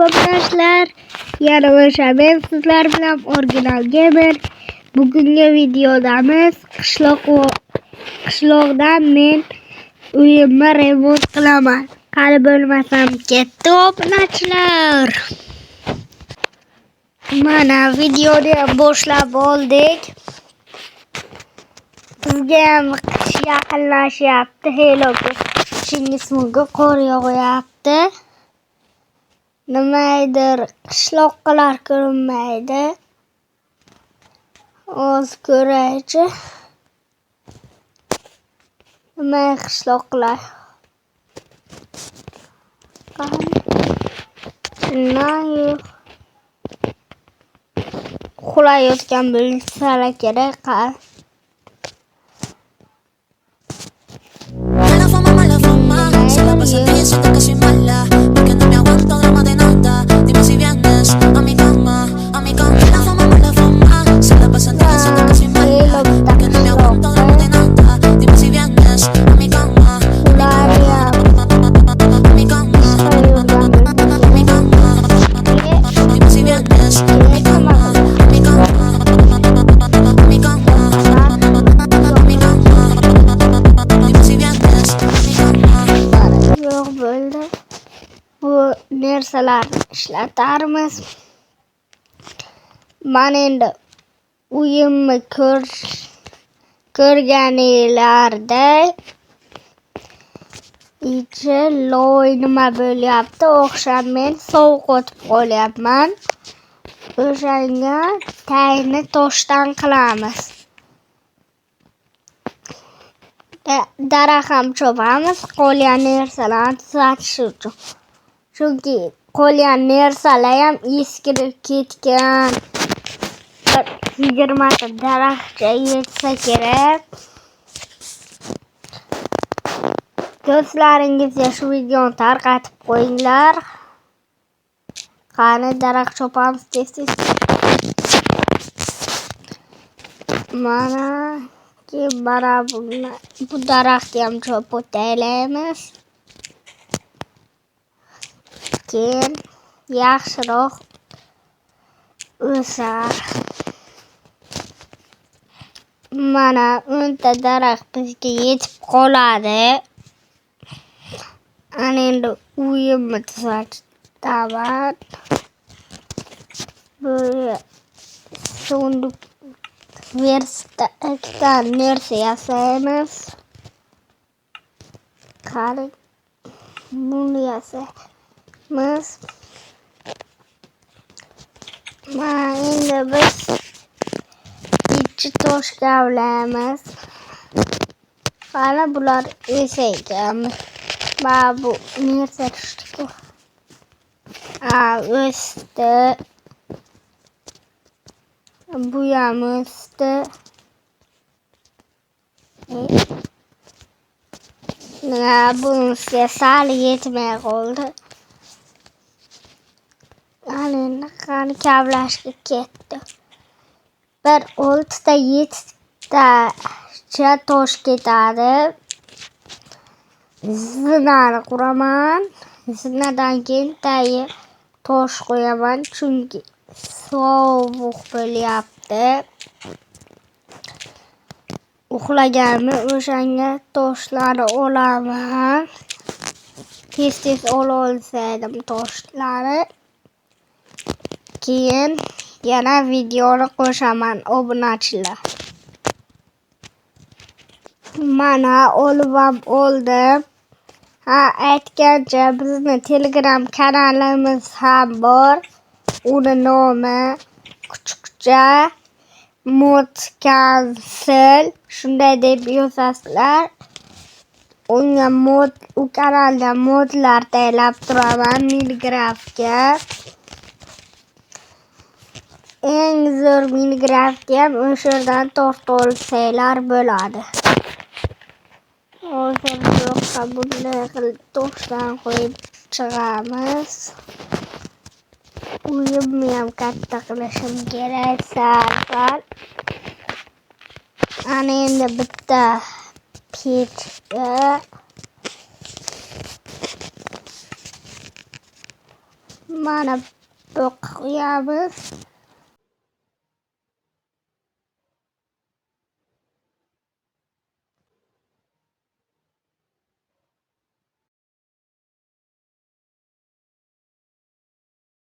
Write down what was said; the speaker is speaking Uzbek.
obunachilar. Yana o'sha men sizlar bilan Original Gamer. Bugungi videodamiz qishloqdan men uyimni remont qilaman. Qani bo'lmasam ketdi obunachilar. Mana videoni boshlab oldik. Bizga ham qish yaqinlashyapti. Heloga qishingiz munga qor yog'yapti. Nimaydir qishloqlar ko'rinmaydi. Oz ko'raychi. Nima qishloqlar? Shundan uxlayotgan bo'lsa kerak. Mala fama, se la pasa bien, siento que soy mala, porque no me aguanto drama de nada. Dime si vienes a mi cama, a mi cama. Mala fama, se la pasa bien, siento que soy mala, porque no me aguanto drama de nada. Dime si vienes a mi cama, a mi cama, a mi cama. Dime si vienes a mi cama, a mi cama, a mi cama. Yo'q bo'ldi. Bu narsalarni ishlatarmiz. Mana endi uyimni ko'rganinglarda ichi loy nima bo'lyapti? O'xshab men sovuq o'tib qolyapman. O'shanga tayni toshdan qilamiz. Daraxt ham chopamiz, qolgan narsalarni tuzatish uchun. Chunki qolgan narsalar ham eskirib ketgan. 20 ta daraxtcha yetsa kerak. Do'stlaringizga shu videoni tarqatib qo'yinglar. Qani daraxt chopamiz tez-tez. Mana bu daraxtni ham chopib o'taylik. Keyin yaxshiroq o'sar. Mana 10 ta daraxt bizga yetib qoladi. Ana endi uyimni tuzataman. Bu sunduq ikkita narsa yasaymiz. Qani buni yasaymiz. Mana endi biz ichi tosh kavlaymiz. Qani bular esayganmi? Mana bu narsa tushdi. O'sdi. Bu ham o'sdi. Bunisiga sal yetmay qoldi. Qani kavlashga ketdi. Bir 6 ta 7 tacha tosh ketadi. Zinani quraman. Zinadan keyin tagiga tosh qo'yaman. Chunki sovuq bo'lyapti. Uxlaganmi o'shanga toshlarni olaman. Tez-tez olsaydim toshlarni. Keyin yana videoni qo'shaman obunachilar. Mana oldim. Aytgancha bizni Telegram kanalimiz ham bor. Uni nomi kuchukcha mod cancel shunday deb yozasizlar. U kanalda modlar tayyorlab turaman Minecraftga. Eng zo'r Minecraftga ham o'sha yerdan tortolsanglar bo'ladi. Hozir yo'qsa bunday qilib toshdan qo'yib chiqamiz. Uyimni ham katta qilishim kerak sal. Ana endi bitta pechga Mana bu qo'yamiz.